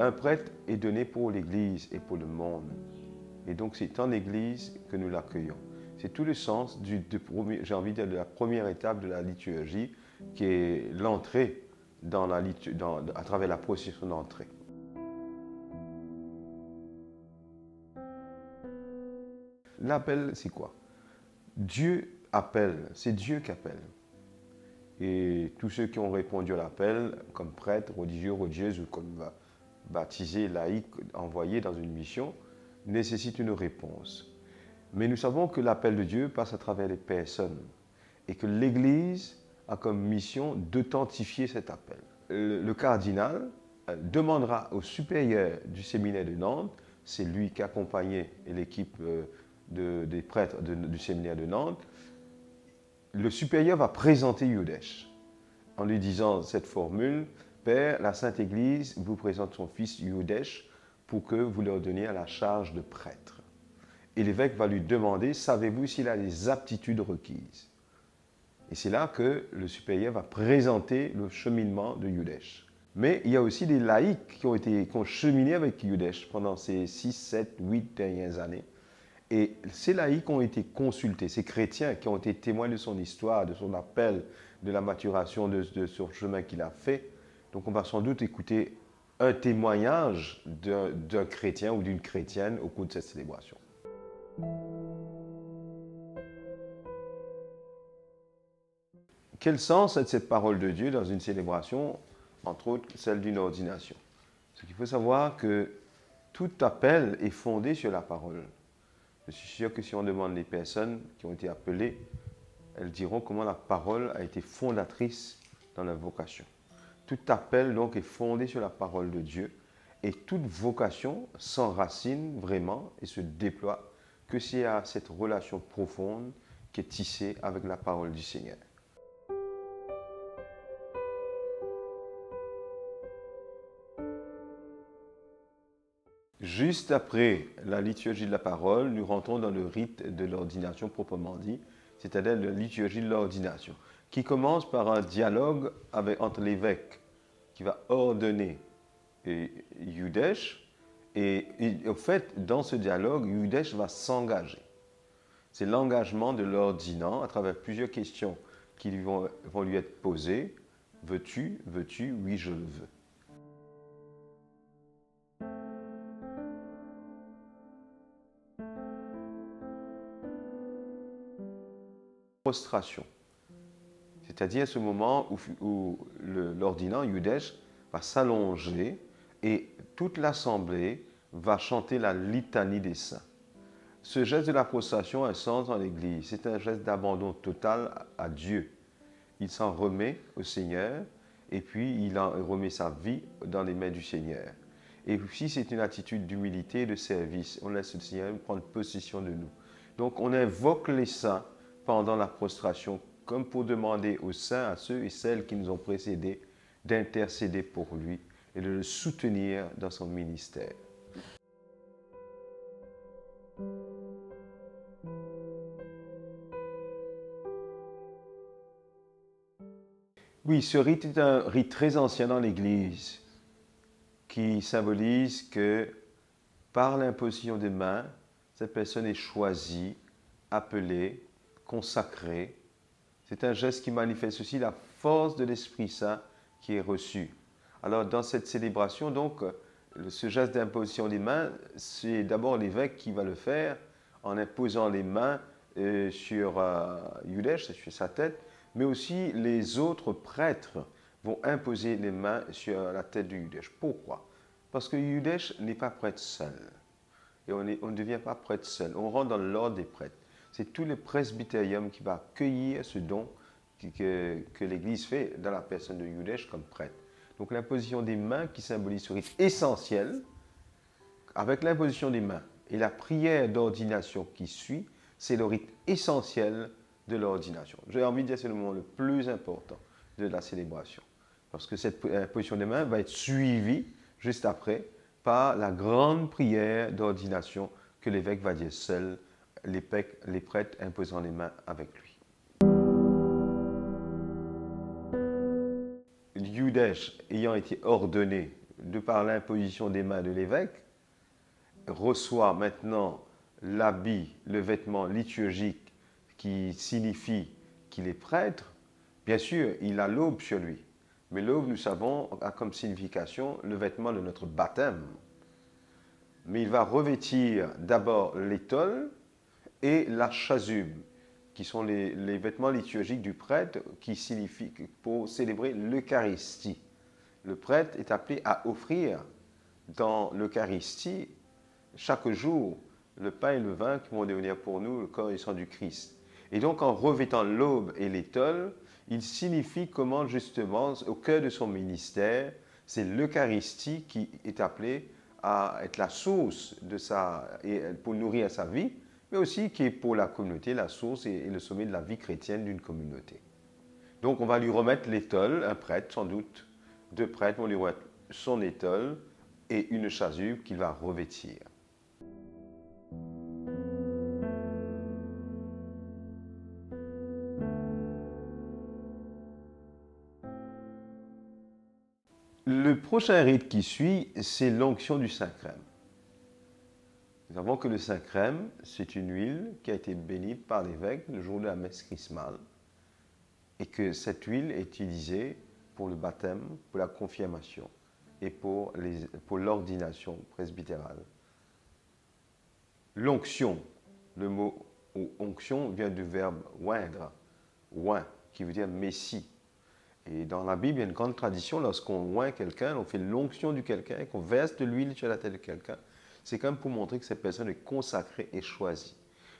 Un prêtre est donné pour l'Église et pour le monde. Et donc c'est en Église que nous l'accueillons. C'est tout le sens, j'ai envie de dire, de la première étape de la liturgie, qui est l'entrée à travers la procession d'entrée. L'appel, c'est quoi? Dieu appelle, c'est Dieu qui appelle. Et tous ceux qui ont répondu à l'appel, comme prêtres, religieux, religieuses ou comme baptisés, laïcs, envoyés dans une mission, nécessitent une réponse. Mais nous savons que l'appel de Dieu passe à travers les personnes et que l'Église a comme mission d'authentifier cet appel. Le cardinal demandera au supérieur du séminaire de Nantes, c'est lui qui accompagnait l'équipe des prêtres du séminaire de Nantes, le supérieur va présenter Yudesh en lui disant cette formule: Père, la Sainte Église vous présente son fils Yudesh pour que vous leur donniez à la charge de prêtre. Et l'évêque va lui demander: savez-vous s'il a les aptitudes requises? Et c'est là que le supérieur va présenter le cheminement de Yudesh. Mais il y a aussi des laïcs qui ont cheminé avec Yudesh pendant ces 6, 7, 8 dernières années. Et ces laïcs ont été consultés, ces chrétiens qui ont été témoins de son histoire, de son appel, de la maturation de ce chemin qu'il a fait. Donc on va sans doute écouter un témoignage d'un chrétien ou d'une chrétienne au cours de cette célébration. Quel sens a cette parole de Dieu dans une célébration, entre autres celle d'une ordination? Parce qu'il faut savoir que tout appel est fondé sur la parole. Je suis sûr que si on demande les personnes qui ont été appelées, elles diront comment la parole a été fondatrice dans la vocation. Tout appel donc est fondé sur la parole de Dieu et toute vocation s'enracine vraiment et se déploie que s'il y a cette relation profonde qui est tissée avec la parole du Seigneur. Juste après la liturgie de la parole, nous rentrons dans le rite de l'ordination proprement dit, c'est-à-dire la liturgie de l'ordination, qui commence par un dialogue entre l'évêque qui va ordonner Yudesh, et au fait, dans ce dialogue, Yudesh va s'engager. C'est l'engagement de l'ordinant à travers plusieurs questions qui vont lui être posées. Veux-tu? Veux-tu? Oui, je le veux. Prostration, c'est-à-dire ce moment où l'ordinant, Yudesh, va s'allonger et toute l'assemblée va chanter la litanie des saints. Ce geste de la prostration a un sens dans l'Église, c'est un geste d'abandon total à Dieu. Il s'en remet au Seigneur et puis il en remet sa vie dans les mains du Seigneur. Et puis c'est une attitude d'humilité et de service, on laisse le Seigneur prendre possession de nous. Donc on invoque les saints pendant la prostration, comme pour demander aux saints, à ceux et celles qui nous ont précédés, d'intercéder pour lui et de le soutenir dans son ministère. Oui, ce rite est un rite très ancien dans l'Église qui symbolise que par l'imposition des mains, cette personne est choisie, appelée, consacré. C'est un geste qui manifeste aussi la force de l'Esprit Saint qui est reçu. Alors dans cette célébration, donc, ce geste d'imposition des mains, c'est d'abord l'évêque qui va le faire en imposant les mains sur Yudesh, sur sa tête, mais aussi les autres prêtres vont imposer les mains sur la tête de Yudesh. Pourquoi? Parce que Yudesh n'est pas prêtre seul. Et on ne devient pas prêtre seul. On rentre dans l'ordre des prêtres. C'est tout le presbytérium qui va accueillir ce don que l'Église fait dans la personne de Yudesh comme prêtre. Donc l'imposition des mains qui symbolise ce rite essentiel, avec l'imposition des mains et la prière d'ordination qui suit, c'est le rite essentiel de l'ordination. J'ai envie de dire que c'est le moment le plus important de la célébration. Parce que cette imposition des mains va être suivie juste après par la grande prière d'ordination que l'évêque va dire seul, les prêtres imposant les mains avec lui. Yudesh ayant été ordonné de par l'imposition des mains de l'évêque, reçoit maintenant l'habit, le vêtement liturgique qui signifie qu'il est prêtre. Bien sûr, il a l'aube sur lui. Mais l'aube, nous savons, a comme signification le vêtement de notre baptême. Mais il va revêtir d'abord l'étole et la chasuble, qui sont les vêtements liturgiques du prêtre qui signifient pour célébrer l'Eucharistie. Le prêtre est appelé à offrir dans l'Eucharistie chaque jour le pain et le vin qui vont devenir pour nous le corps et le sang du Christ. Et donc en revêtant l'aube et l'étole, il signifie comment justement au cœur de son ministère, c'est l'Eucharistie qui est appelée à être la source de pour nourrir sa vie, mais aussi qui est pour la communauté la source et le sommet de la vie chrétienne d'une communauté. Donc on va lui remettre l'étole, un prêtre sans doute, deux prêtres vont lui remettre son étole et une chasuble qu'il va revêtir. Le prochain rite qui suit, c'est l'onction du Saint-Crème. Nous savons que le Saint-Crème, c'est une huile qui a été bénie par l'évêque le jour de la messe chrismale et que cette huile est utilisée pour le baptême, pour la confirmation et pour l'ordination presbytérale. L'onction, le mot onction vient du verbe oindre, oint, qui veut dire messie. Et dans la Bible, il y a une grande tradition, lorsqu'on oint quelqu'un, on fait l'onction du quelqu'un et qu'on verse de l'huile sur la tête de quelqu'un, c'est comme pour montrer que cette personne est consacrée et choisie.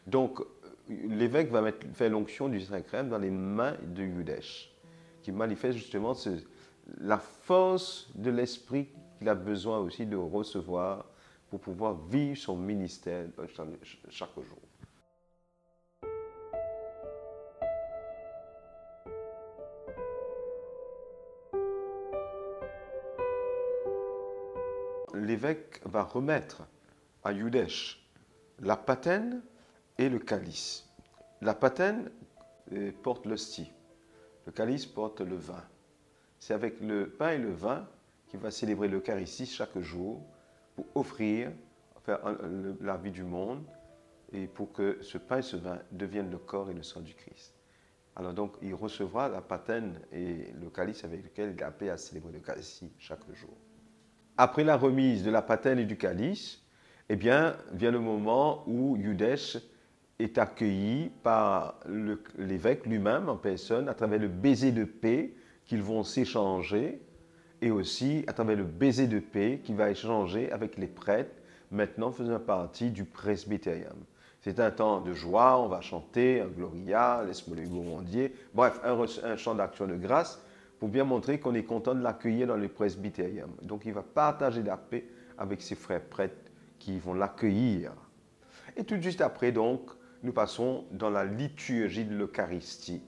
Donc, l'évêque va faire l'onction du Saint-Crème dans les mains de Yudesh, qui manifeste justement la force de l'esprit qu'il a besoin aussi de recevoir pour pouvoir vivre son ministère chaque jour. L'évêque va remettre à Yudesh la patène et le calice. La patène porte l'hostie, le calice porte le vin. C'est avec le pain et le vin qu'il va célébrer l'Eucharistie chaque jour pour offrir, faire la vie du monde et pour que ce pain et ce vin deviennent le corps et le sang du Christ. Alors donc, il recevra la patène et le calice avec lequel il est appelé à célébrer l'Eucharistie chaque jour. Après la remise de la patène et du calice, eh bien, vient le moment où Yudesh est accueilli par l'évêque lui-même en personne à travers le baiser de paix qu'ils vont s'échanger et aussi à travers le baiser de paix qu'il va échanger avec les prêtres maintenant faisant partie du presbytérium. C'est un temps de joie, on va chanter un Gloria, laisse-moi le gourmandier, bref, un chant d'action de grâce pour bien montrer qu'on est content de l'accueillir dans le presbytérium. Donc il va partager la paix avec ses frères prêtres qui vont l'accueillir. Et tout de suite après, donc, nous passons dans la liturgie de l'Eucharistie.